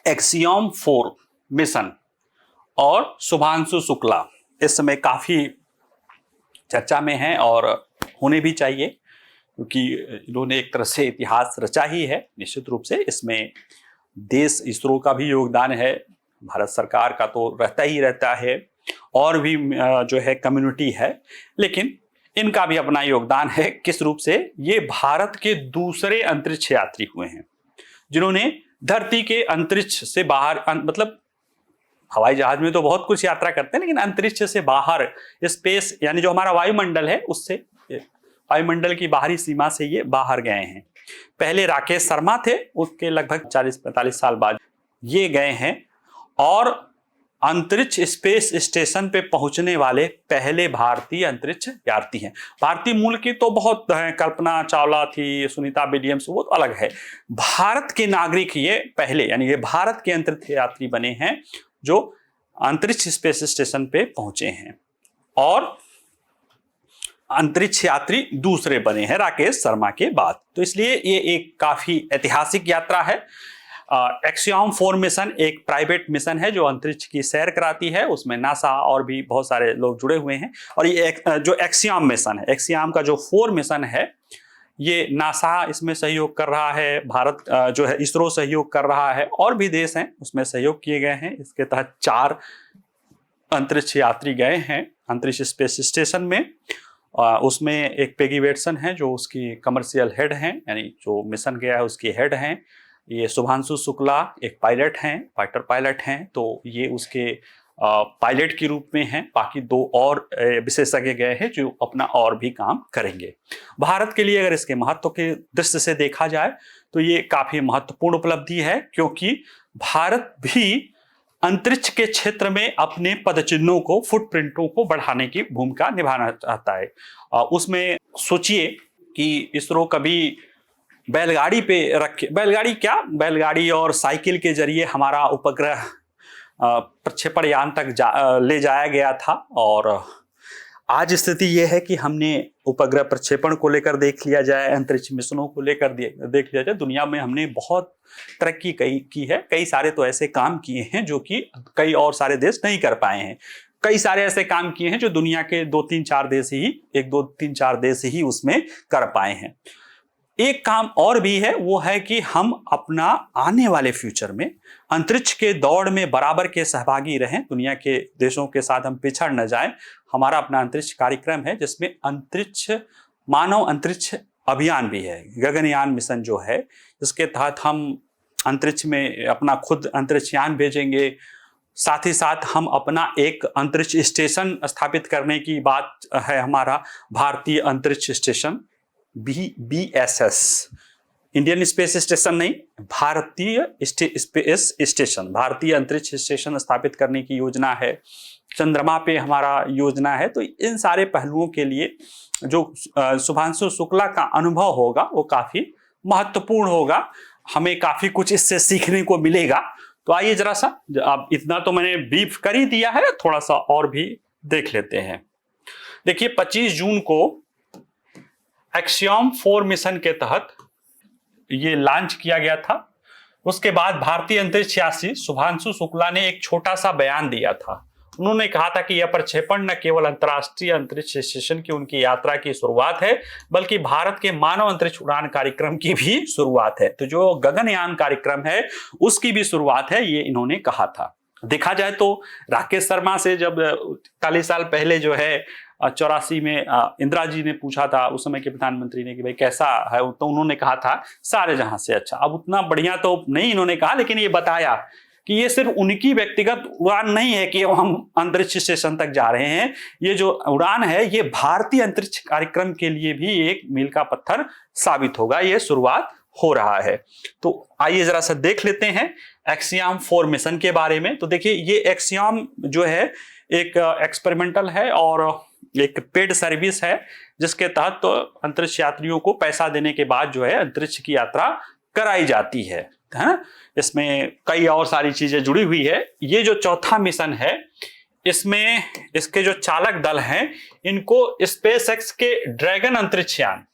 Axiom 4 mission और शुभांशु शुक्ला इस समय काफी चर्चा में हैं और होने भी चाहिए, क्योंकि इन्होंने एक तरह से इतिहास रचा ही है। निश्चित रूप से इसमें देश इसरो का भी योगदान है, भारत सरकार का तो रहता है, और भी जो है कम्युनिटी है, लेकिन इनका भी अपना योगदान है। किस रूप से? ये भारत के दूसरे अंतरिक्ष यात्री हुए हैं जिन्होंने धरती के अंतरिक्ष से बाहर, मतलब हवाई जहाज में तो बहुत कुछ यात्रा करते हैं, लेकिन अंतरिक्ष से बाहर, स्पेस यानी जो हमारा वायुमंडल है उससे, वायुमंडल की बाहरी सीमा से ये बाहर गए हैं। पहले राकेश शर्मा थे, उसके लगभग 40-45 साल बाद ये गए हैं, और अंतरिक्ष स्पेस स्टेशन पे पहुंचने वाले पहले भारतीय अंतरिक्ष यात्री हैं। भारतीय मूल की तो बहुत है, कल्पना चावला थी, सुनीता विलियम्स, वो तो अलग है। भारत के नागरिक ये पहले, यानी ये भारत के अंतरिक्ष यात्री बने हैं जो अंतरिक्ष स्पेस स्टेशन पे पहुंचे हैं, और अंतरिक्ष यात्री दूसरे बने हैं राकेश शर्मा के बाद। तो इसलिए ये एक काफी ऐतिहासिक यात्रा है। एक्सियम 4 मिशन एक प्राइवेट मिशन है जो अंतरिक्ष की सैर कराती है, उसमें नासा और भी बहुत सारे लोग जुड़े हुए हैं। और ये जो एक्सियम मिशन है, एक्सियम का जो 4 मिशन है, ये नासा इसमें सहयोग कर रहा है, भारत जो है इसरो सहयोग कर रहा है, और भी देश हैं उसमें सहयोग किए गए हैं। इसके तहत 4 अंतरिक्ष यात्री गए हैं अंतरिक्ष स्पेस स्टेशन में। उसमें एक पेगी वेटसन है जो उसकी कमर्शियल हेड हैं, यानी जो मिशन गया है उसकी हेड हैं। ये शुभांशु शुक्ला एक पायलट हैं, फाइटर पायलट हैं, तो ये उसके पायलट के रूप में हैं। बाकी 2 और विशेषज्ञ गए हैं जो अपना और भी काम करेंगे। भारत के लिए अगर इसके महत्व के दृष्टि से देखा जाए तो ये काफी महत्वपूर्ण उपलब्धि है, क्योंकि भारत भी अंतरिक्ष के क्षेत्र में अपने पदचिन्हों को, फुटप्रिंटों को बढ़ाने की भूमिका निभाना चाहता है। उसमें सोचिए कि इसरो कभी बैलगाड़ी पे रखे, बैलगाड़ी क्या, बैलगाड़ी और साइकिल के जरिए हमारा उपग्रह प्रक्षेपण यान तक ले जाया गया था, और आज स्थिति यह है कि हमने उपग्रह प्रक्षेपण को लेकर देख लिया जाए, अंतरिक्ष मिशनों को लेकर देख लिया जाए, दुनिया में हमने बहुत तरक्की की है। कई सारे तो ऐसे काम किए हैं जो कि कई और सारे देश नहीं कर पाए हैं। कई सारे ऐसे काम किए हैं जो दुनिया के 2-3-4 देश ही, 1-2-3-4 देश ही उसमें कर पाए हैं। एक काम और भी है, वो है कि हम अपना आने वाले फ्यूचर में अंतरिक्ष के दौड़ में बराबर के सहभागी रहें, दुनिया के देशों के साथ हम पिछड़ न जाएं। हमारा अपना अंतरिक्ष कार्यक्रम है जिसमें अंतरिक्ष, मानव अंतरिक्ष अभियान भी है, गगनयान मिशन जो है, जिसके तहत हम अंतरिक्ष में अपना खुद अंतरिक्ष यान भेजेंगे। साथ ही साथ हम अपना एक अंतरिक्ष स्टेशन स्थापित करने की बात है, हमारा भारतीय अंतरिक्ष station BSS, Indian space station नहीं, भारतीय स्पेस स्टेशन, भारतीय अंतरिक्ष स्टेशन स्थापित करने की योजना है। चंद्रमा पे हमारा योजना है। तो इन सारे पहलुओं के लिए जो शुभांशु शुक्ला का अनुभव होगा वो काफी महत्वपूर्ण होगा, हमें काफी कुछ इससे सीखने को मिलेगा। तो आइए जरा सा, अब इतना तो मैंने ब्रीफ कर ही दिया है, थोड़ा सा और भी देख लेते हैं। देखिए 25 जून को एक्सियम 4 मिशन के तहत ये लॉन्च किया गया था। उसके बाद भारतीय अंतरिक्ष यात्री शुभांशु शुक्ला ने एक छोटा सा बयान दिया था। उन्होंने कहा था कि यह प्रक्षेपण न केवल अंतर्राष्ट्रीय अंतरिक्ष स्टेशन की उनकी यात्रा की शुरुआत है, बल्कि भारत के मानव अंतरिक्ष उड़ान कार्यक्रम की भी शुरुआत है। तो जो गगनयान कार्यक्रम है उसकी भी शुरुआत है, ये इन्होंने कहा था। देखा जाए तो राकेश शर्मा से जब 40 साल पहले जो है 84 में इंदिरा जी ने पूछा था उस समय के प्रधानमंत्री ने कि भाई कैसा है, तो उन्होंने कहा था सारे जहां से अच्छा। अब उतना बढ़िया तो नहीं इन्होंने कहा, लेकिन ये बताया कि ये सिर्फ उनकी व्यक्तिगत उड़ान नहीं है कि हम अंतरिक्ष स्टेशन तक जा रहे हैं, ये जो उड़ान है ये भारतीय अंतरिक्ष कार्यक्रम के लिए भी एक मील का पत्थर साबित होगा, ये शुरुआत हो रहा है। तो आइए जरा सा देख लेते हैं एक्सियम 4 मिशन के बारे में। तो देखिए ये एक्सियम जो है एक एक्सपेरिमेंटल है और एक पेड सर्विस है, जिसके तहत तो अंतरिक्ष यात्रियों को पैसा देने के बाद जो है अंतरिक्ष की यात्रा कराई जाती है ना। इसमें कई और सारी चीजें जुड़ी हुई है। ये जो चौथा मिशन है इसमें इसके जो चालक दल हैं इनको स्पेसएक्स के ड्रैगन अंतरिक्ष यान,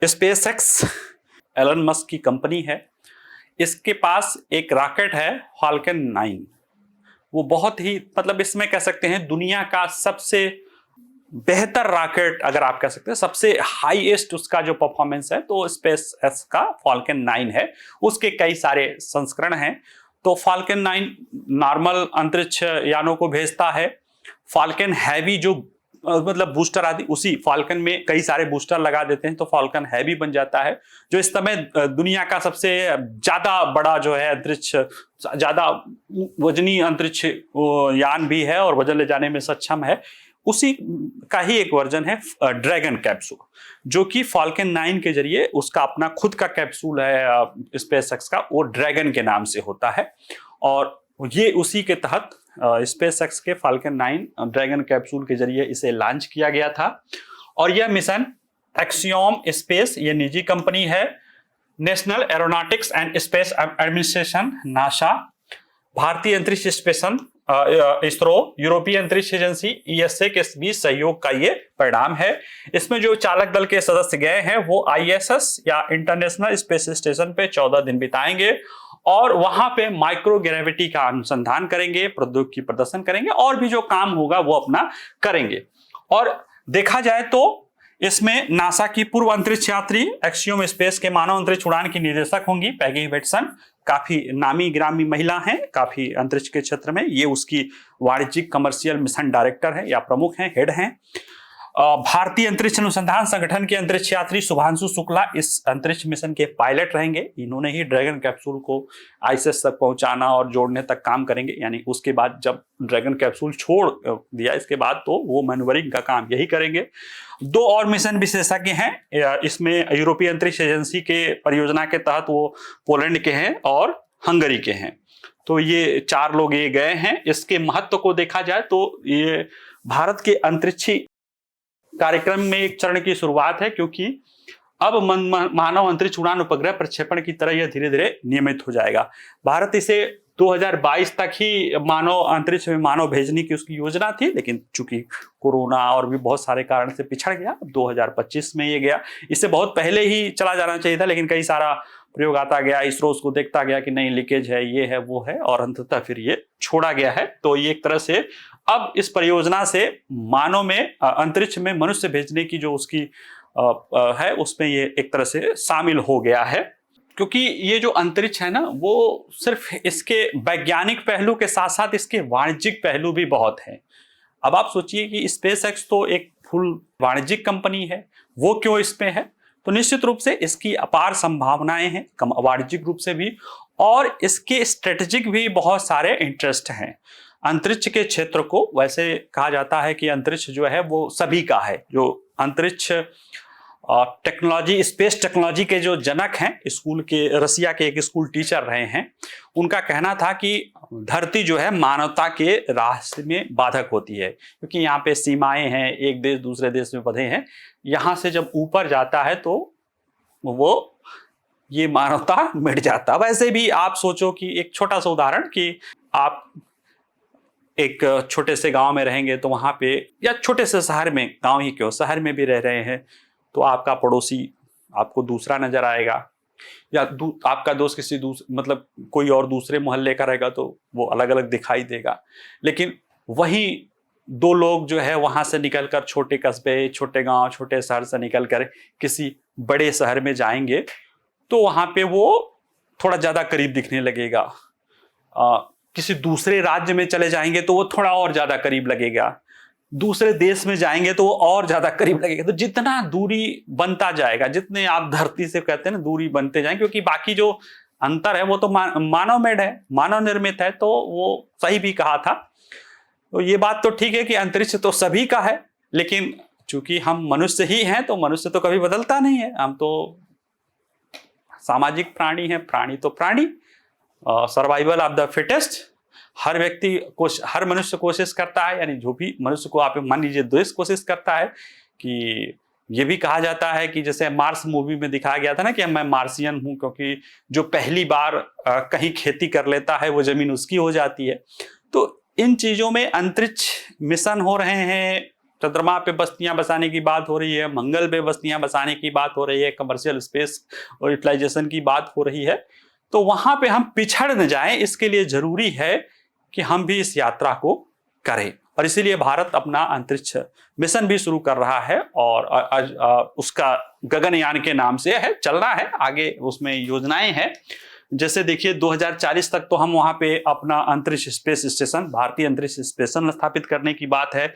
स्पेसएक्स एलन मस्क की कंपनी है, इसके पास एक रॉकेट है फाल्कन 9। वो बहुत ही मतलब इसमें कह सकते हैं दुनिया का सबसे बेहतर रॉकेट अगर आप कह सकते हैं, सबसे हाईएस्ट उसका जो परफॉर्मेंस है तो स्पेस एक्स का फाल्कन 9 है। उसके कई सारे संस्करण हैं। तो फाल्कन 9 नॉर्मल अंतरिक्ष यानों को भेजता है। फाल्कन हैवी जो मतलब बूस्टर आदि, उसी फाल्कन में कई सारे बूस्टर लगा देते हैं तो फाल्कन हैवी बन जाता है, जो इस समय दुनिया का सबसे ज्यादा बड़ा जो है अंतरिक्ष, ज्यादा वजनी अंतरिक्ष यान भी है और वजन ले जाने में सक्षम है। उसी का ही एक वर्जन है ड्रैगन कैप्सूल, जो कि फाल्कन 9 के जरिए उसका अपना खुद का कैप्सूल है स्पेसएक्स का, वो ड्रैगन के नाम से होता है। और ये उसी के तहत स्पेसएक्स के फाल्कन 9 ड्रैगन कैप्सूल के जरिए इसे लॉन्च किया गया था। और यह मिशन एक्सियोम स्पेस, ये निजी कंपनी है, national aeronautics and space administration NASA, भारतीय अंतरिक्ष स्टेशन इसरो, यूरोपीय अंतरिक्ष एजेंसी ईएसए के बीच सहयोग का ये परिणाम है। इसमें जो चालक दल के सदस्य गए हैं वो आईएसएस या इंटरनेशनल स्पेस स्टेशन पे 14 दिन बिताएंगे और वहां पे माइक्रो ग्रेविटी का अनुसंधान करेंगे, प्रौद्योगिकी प्रदर्शन करेंगे और भी जो काम होगा वो अपना करेंगे। और देखा जाए तो इसमें नासा की पूर्व अंतरिक्ष यात्री एक्सियोम स्पेस के मानव अंतरिक्ष उड़ान की निर्देशक होंगी पैगी वेटसन, काफी नामी ग्रामी महिला हैं काफी अंतरिक्ष के क्षेत्र में। ये उसकी वाणिज्यिक कमर्शियल मिशन डायरेक्टर है या प्रमुख हैं, हेड हैं। भारतीय अंतरिक्ष अनुसंधान संगठन के अंतरिक्ष यात्री शुभांशु शुक्ला इस अंतरिक्ष मिशन के पायलट रहेंगे। इन्होंने ही ड्रैगन कैप्सूल को आईएसएस तक पहुंचाना और जोड़ने तक काम करेंगे। यानी उसके बाद जब ड्रैगन कैप्सूल छोड़ दिया इसके बाद तो वो मैन्यूवरिंग का काम यही करेंगे। 2 और मिशन विशेषज्ञ हैं इसमें, यूरोपीय अंतरिक्ष एजेंसी के परियोजना के तहत वो पोलैंड के हैं और हंगरी के हैं। तो ये 4 लोग ये गए हैं। इसके महत्व को देखा जाए तो ये भारत के अंतरिक्षी कार्यक्रम में एक चरण की शुरुआत है, क्योंकि अब मानव अंतरिक्ष उड़ान उपग्रह प्रक्षेपण की तरह यह धीरे धीरे नियमित हो जाएगा। भारत इसे 2022 तक ही मानव अंतरिक्ष में मानव भेजने की उसकी योजना थी, लेकिन चूंकि कोरोना और भी बहुत सारे कारण से पिछड़ गया, 2025 में ये गया। इससे बहुत पहले ही चला जाना चाहिए था, लेकिन कई सारा प्रयोग आता गया, इसरो उसको देखता गया कि नहीं लीकेज है, ये है वो है, और अंततः फिर ये छोड़ा गया है। तो ये एक तरह से अब इस परियोजना से मानव में अंतरिक्ष में मनुष्य भेजने की जो उसकी है उसमें ये एक तरह से शामिल हो गया है। क्योंकि ये जो अंतरिक्ष है ना, वो सिर्फ इसके वैज्ञानिक पहलू के साथ साथ इसके वाणिज्यिक पहलू भी बहुत हैं। अब आप सोचिए कि स्पेसएक्स तो एक फुल वाणिज्यिक कंपनी है, वो क्यों इसमें है? तो निश्चित रूप से इसकी अपार संभावनाएं हैं, वाणिज्यिक रूप से भी, और इसके स्ट्रेटेजिक भी बहुत सारे इंटरेस्ट हैं। अंतरिक्ष के क्षेत्र को वैसे कहा जाता है कि अंतरिक्ष जो है वो सभी का है। जो अंतरिक्ष टेक्नोलॉजी, स्पेस टेक्नोलॉजी के जो जनक हैं, स्कूल के, रसिया के एक स्कूल टीचर रहे हैं, उनका कहना था कि धरती जो है मानवता के रास्ते में बाधक होती है, क्योंकि यहाँ पे सीमाएं हैं, एक देश दूसरे देश में बंधे हैं। यहाँ से जब ऊपर जाता है तो वो ये मानवता मिट जाता। वैसे भी आप सोचो कि एक छोटा सा उदाहरण कि आप एक छोटे से गांव में रहेंगे तो वहां पे, या छोटे से शहर में, गांव ही क्यों शहर में भी रह रहे हैं, तो आपका पड़ोसी आपको दूसरा नजर आएगा, या आपका दोस्त किसी मतलब कोई और दूसरे मोहल्ले का रहेगा तो वो अलग अलग दिखाई देगा। लेकिन वही 2 लोग जो है वहां से निकलकर छोटे कस्बे, छोटे गांव, छोटे शहर से निकलकर किसी बड़े शहर में जाएंगे तो वहां पे वो थोड़ा ज्यादा करीब दिखने लगेगा। किसी दूसरे राज्य में चले जाएंगे तो वो थोड़ा और ज्यादा करीब लगेगा, दूसरे देश में जाएंगे तो वो और ज्यादा करीब लगेगा। तो जितना दूरी बनता जाएगा, जितने आप धरती से कहते हैं ना दूरी बनते जाएंगे, क्योंकि बाकी जो अंतर है वो तो मानव मेड है, मानव निर्मित है। तो वो सही भी कहा था। तो ये बात तो ठीक है कि अंतरिक्ष तो सभी का है, लेकिन चूंकि हम मनुष्य ही हैं तो मनुष्य तो कभी बदलता नहीं है, हम तो सामाजिक प्राणी हैं, प्राणी तो प्राणी, सर्वाइवल ऑफ द फिटेस्ट। हर व्यक्ति हर मनुष्य कोशिश करता है, यानी जो भी मनुष्य को आप मान लीजिए देश कोशिश करता है कि ये भी कहा जाता है कि जैसे मार्स मूवी में दिखाया गया था ना कि मैं मार्सियन हूं, क्योंकि जो पहली बार कहीं खेती कर लेता है वो जमीन उसकी हो जाती है। तो इन चीजों में अंतरिक्ष मिशन हो रहे हैं, चंद्रमा पे बस्तियां बसाने की बात हो रही है, मंगल पे बस्तियां बसाने की बात हो रही है, कमर्शियल स्पेस यूटिलाइजेशन की बात हो रही है। तो वहां पे हम पिछड़ न जाएं, इसके लिए जरूरी है कि हम भी इस यात्रा को करें। और इसीलिए भारत अपना अंतरिक्ष मिशन भी शुरू कर रहा है, और उसका गगनयान के नाम से है, चलना है आगे, उसमें योजनाएं हैं। जैसे देखिए 2040 तक तो हम वहां पे अपना अंतरिक्ष स्पेस स्टेशन, भारतीय अंतरिक्ष स्टेशन स्थापित करने की बात है।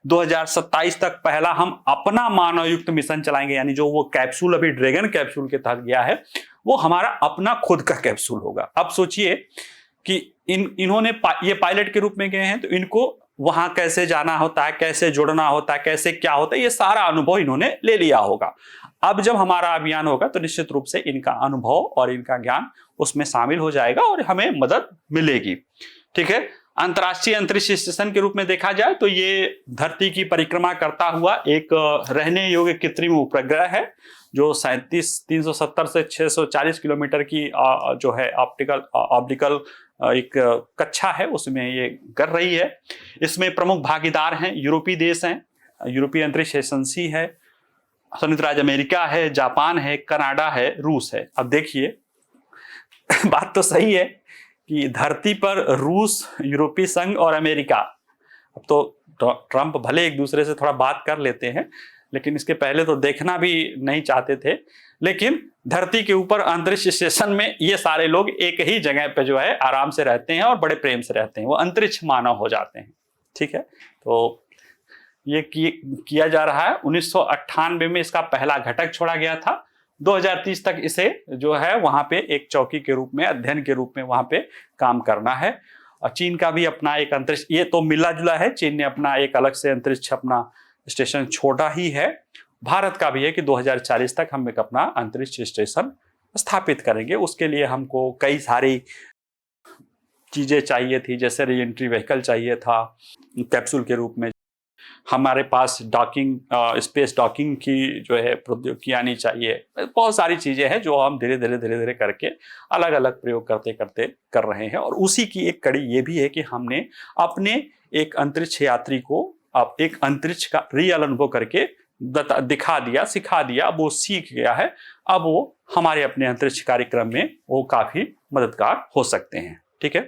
2027 तक पहला हम अपना मानव युक्त मिशन चलाएंगे, यानी जो वो कैप्सूल अभी ड्रैगन कैप्सूल के तहत गया है वो हमारा अपना खुद का कैप्सूल होगा। अब सोचिए कि इन्होंने ये पायलट के रूप में गए हैं, तो इनको वहां कैसे जाना होता है, कैसे जुड़ना होता है, कैसे क्या होता है, ये सारा अनुभव इन्होंने ले लिया होगा। अब जब हमारा अभियान होगा तो निश्चित रूप से इनका अनुभव और इनका ज्ञान उसमें शामिल हो जाएगा और हमें मदद मिलेगी। ठीक है। अंतर्राष्ट्रीय अंतरिक्ष स्टेशन के रूप में देखा जाए तो ये धरती की परिक्रमा करता हुआ एक रहने योग्य कृत्रिम उपग्रह है, जो 370 से 640 किलोमीटर की जो है ऑप्टिकल एक कक्षा है, उसमें ये कर रही है। इसमें प्रमुख भागीदार हैं, यूरोपीय देश हैं, यूरोपीय अंतरिक्ष एजेंसी है, संयुक्त राज्य अमेरिका है, जापान है, कनाडा है, रूस है। अब देखिए बात तो सही है कि धरती पर रूस, यूरोपीय संघ और अमेरिका, अब तो ट्रंप भले एक दूसरे से थोड़ा बात कर लेते हैं, लेकिन इसके पहले तो देखना भी नहीं चाहते थे, लेकिन धरती के ऊपर अंतरिक्ष स्टेशन में ये सारे लोग एक ही जगह पे जो है आराम से रहते हैं और बड़े प्रेम से रहते हैं, वो अंतरिक्ष मानव हो जाते हैं। ठीक है। तो ये किया जा रहा है। 1998 में इसका पहला घटक छोड़ा गया था। 2030 तक इसे जो है वहां पे एक चौकी के रूप में, अध्ययन के रूप में वहां पे काम करना है। और चीन का भी अपना एक अंतरिक्ष, ये तो मिला जुला है, चीन ने अपना एक अलग से अंतरिक्ष अपना स्टेशन छोड़ा ही है। भारत का भी है कि 2040 तक हम एक अपना अंतरिक्ष स्टेशन स्थापित करेंगे। उसके लिए हमको कई सारी चीजें चाहिए थी, जैसे री एंट्री व्हीकल चाहिए था कैप्सूल के रूप में, हमारे पास डॉकिंग स्पेस डॉकिंग की जो है प्रौद्योगिकी आनी चाहिए। बहुत सारी चीजें हैं जो हम धीरे धीरे करके अलग अलग प्रयोग करते करते कर रहे हैं। और उसी की एक कड़ी ये भी है कि हमने अपने एक अंतरिक्ष यात्री को अब एक अंतरिक्ष का रियल अनुभव करके दिखा दिया, सिखा दिया, वो सीख गया है। अब वो हमारे अपने अंतरिक्ष कार्यक्रम में वो काफी मददगार हो सकते हैं। ठीक है।